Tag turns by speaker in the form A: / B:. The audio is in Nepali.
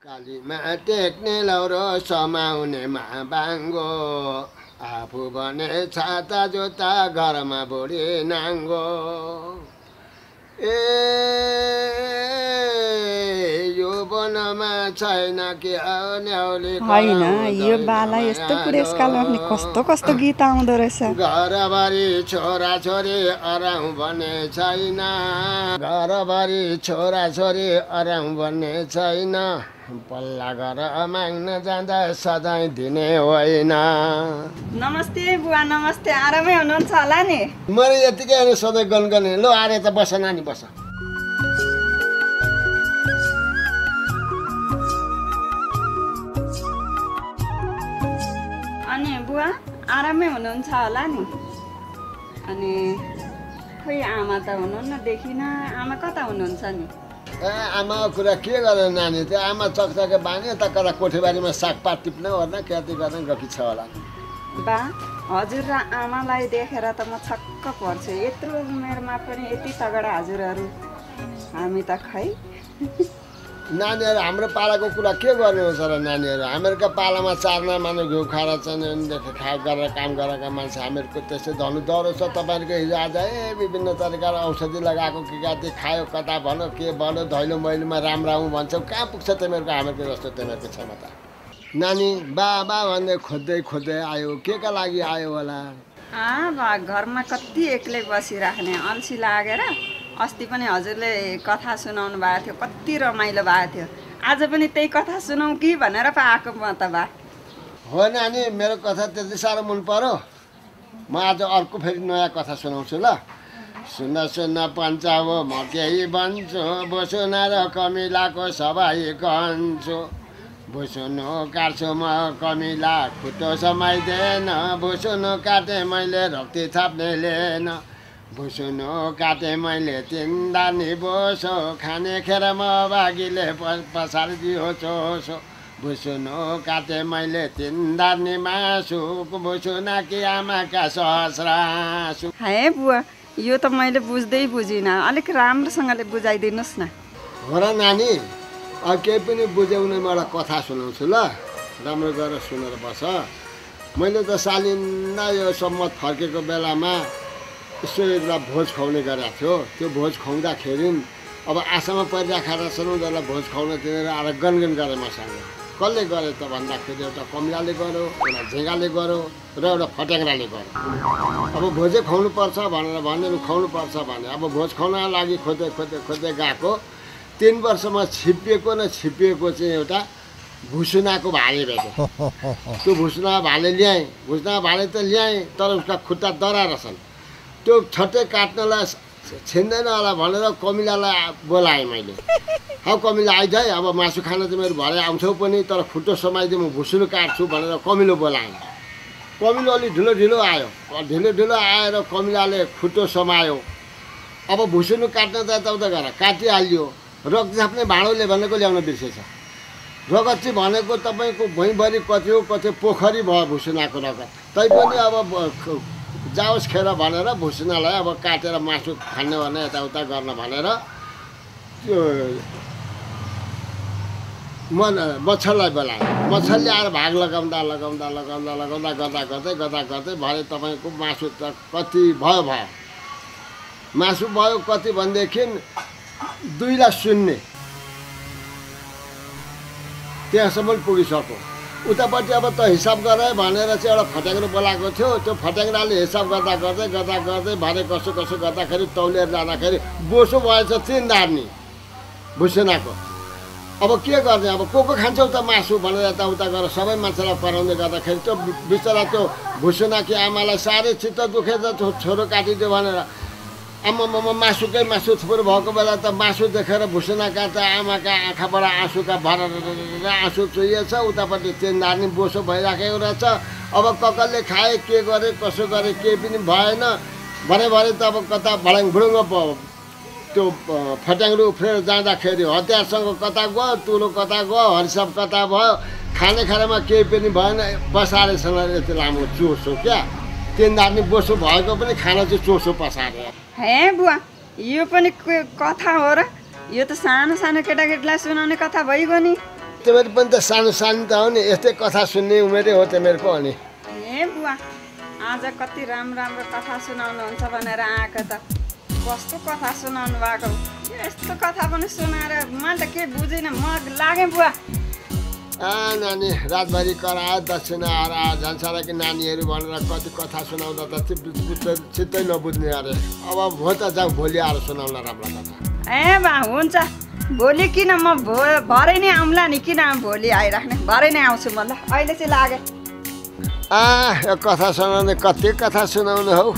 A: कालीमा टेक्ने लौरो समाउने महाबाङ्गो आफू भने छाता जोता घरमा बुढी नाङ्गो ए यो वनमा छैन के न्याउली
B: होइन यो बाला यस्तो पुरस्कार आफ्ने कस्तो कस्तो गीत आउँदो रहेछ
A: घरभरि छोरा छोरी अराउँ भन्ने छैन घरभरि छोरा छोरी अराउँ भन्ने छैन पल्ला घर माग्न जाँदा सधैँ दिने होइन
B: नमस्ते बुवा नमस्ते आरामै हुनुहुन्छ होला नि
A: मैले यतिकै अनि सधैँ गनगने लो आरे त बस नानी बस
B: अनि बुवा आरामै हुनुहुन्छ होला नि अनि खोइ आमा त हुनुहुन्न देखिन आमा कता हुनुहुन्छ नि
A: ए आमाको कुरा के गर्ने नानी त्यो आमा चकचके बानी त कता कोठेबारीमा सागपात टिप्न ओर्न खेती गर्न गएकी छ होला
B: बा हजुर र आमालाई देखेर त म छक्क पर्छु यत्रो उमेरमा पनि यति तगडा हजुरहरू हामी त खै
A: नानीहरू हाम्रो पालाको कुरा के गर्नुहुन्छ र नानीहरू हामीहरूका पालामा चारमा मानु घिउ खाएर चाहिँ खा गरेर काम गरेका मान्छे हामीहरूको त्यस्तै धनु डह्रो छ तपाईँहरूको हिजो आज विभिन्न तरिकाको औषधि लगाएको के गाती खायो कता भन्यो के भन्यो दैलो मैलोमा राम्रो भन्छौ कहाँ पुग्छ तिमीहरूको हामीहरूको जस्तो तिमीहरूको क्षमता नानी बा भन्दै खोज्दै आयो के का लागि आयो होला
B: बा घरमा कति एक्लै बसिराख्ने अल्छी लागेर अस्ति पनि हजुरले कथा सुनाउनु भएको थियो कति रमाइलो भएको थियो आज पनि त्यही कथा सुनाऊ कि भनेर पो आएको म त बा
A: हो नानी मेरो कथा त्यति साह्रो मन पर्यो म आज अर्को फेरि नयाँ कथा सुनाउँछु ल सुन्न पञ्चाव म केही भन्छु बसुना र कमिलाको सबै कन्छु भुसुनु काट्छु म कमिला खुट्टो समाइदिएन भुसुनु काटेँ मैले रक्ती थाप्ने लिएन भुसुनु काटेँ मैले तिनदानी बोसो खाने खेर म बाघीले पछाडिदियो चोसो भुसुनु काटेँ मैले तिनदानी मासु भुसुना कि आमाका सहस्रासु
B: है बुवा यो त मैले बुझ्दै बुझिनँ अलिक राम्रोसँगले बुझाइदिनुहोस् न
A: हो र नानी अब केही पनि बुझाउने म एउटा कथा सुनाउँछु ल राम्रो गरेर सुनेर बस मैले त सालिन्न यो सम्मत फर्केको बेलामा यसो एउटा भोज खुवाउने गरेको थियो त्यो भोज खुवाउँदाखेरि अब आशामा परिराखेर उनीहरूलाई भोज खुवाउन तिनीहरू आएर गनगन गरे मसँग कसले गरे त भन्दाखेरि एउटा कमिलाले गर्यो एउटा झिँगाले गर्यो र एउटा फट्याङ्ग्राले गर्यो अब भोजै खुवाउनुपर्छ भनेर खुवाउनुपर्छ भने अब भोज खुवाउनको लागि खोज्दै गएको 3 वर्षमा छिपिएको चाहिँ एउटा भुसुनाको भाले भेट्यो त्यो भुसुना भाले ल्याएँ भुसुना भाले त ल्याएँ तर उसका खुट्टा दराएर छन् त्यो छट्टै काट्नलाई छिन्दैन होला भनेर कमिलालाई बोलाएँ मैले अब कमिला आइज है अब मासु खान तिमीहरू भरे आउँछौ पनि तर खुट्टो समाइदिए म भुसुनु काट्छु भनेर कमिलो बोलाएँ कमिलो अलि ढिलो आयो ढिलो आएर कमिलाले खुट्टो समायो अब भुसुनु काट्न त यताउता गरेर काटिहाल्यो रगत थाप्ने भाँडोले भनेको ल्याउन बिर्सेछ रगत चाहिँ भनेको तपाईँको भुइँभरि कति हो कति पोखरी भयो भुसुनाको रगत तैपनि अब जाओस् खेर भनेर भुसुनालाई अब काटेर मासु खाने भने यताउता गर्न भनेर त्यो मच्छरलाई बोलाएँ मच्छरले आएर भाग लगाउँदा गर्दै भरे तपाईँको मासु त कति भयो मासु भयो कति भनेदेखि 2-0 त्यहाँसम्म पुगिसक्यो उतापट्टि अब त हिसाब गरे भनेर चाहिँ एउटा फट्याङ्ग्रो बोलाएको थियो त्यो फट्याङ्ग्राले हिसाब गर्दै भरे कसो गर्दाखेरि तौलिएर जाँदाखेरि बोसो भएछ 3 दार्नी भुसुनाको अब के गर्ने अब को खान्छौ त मासु भनेर यताउता गरेर सबै मान्छेलाई कराउँदै गर्दाखेरि त्यो बिचरा त्यो भुसुना कि आमालाई साह्रै चित्त दुखेछ छोरो काटिदियो भनेर मासु थुप्रो भएको बेला त मासु देखेर भुसुनाका त आमाका आँखाबाट आँसुका भरेर आँसु चुहिएछ उतापट्टि 3 दार्नी बोसो भइराखेको रहेछ अब ककलले खाए के गरे कसो गरे केही पनि भएन भरे त अब कता भडङभुडुङ्ग त्यो फट्याङ्ग्रो उफ्रेर जाँदाखेरि हतियारसँग कता गयो तुलो कता गयो हरिसाब कता भयो खाने खानामा केही पनि भएन बसारेसँग यति लामो चोसो क्या 3 दार्नी बोसो भएको पनि खाना चाहिँ चोसो पसारे
B: हे बुवा यो पनि कथा हो र यो त सानो केटाकेटीलाई सुनाउने कथा भइगयो नि
A: तिमीहरू पनि त सानो सानो त हो नि, यस्तै कथा सुन्ने उमेरै हो तिमीहरूको अनि।
B: ए बुवा आज कति राम्रो राम्रो कथा सुनाउनुहुन्छ भनेर आएको त कस्तो कथा सुनाउनु भएको, यस्तो कथा पनि सुनाएर मैले त के बुझिनँ, म लागेँ बुवा।
A: नानी रातभरि करायो दक्षिणा हरायो झन्सारा कि नानीहरू भनेर कति कथा सुनाउँदा त चित्तै नबुझ्ने अरे। अब म त जाउँ भोलि आएर सुनाउला राम्रो कथा।
B: ए बा हुन्छ, भोलि किन म भरे नै आउँला नि, किन भोलि आइराख्ने, भरे नै आउँछु म ल, अहिले चाहिँ लागेँ।
A: यो कथा सुनाउने कति कथा सुनाउनु हौ।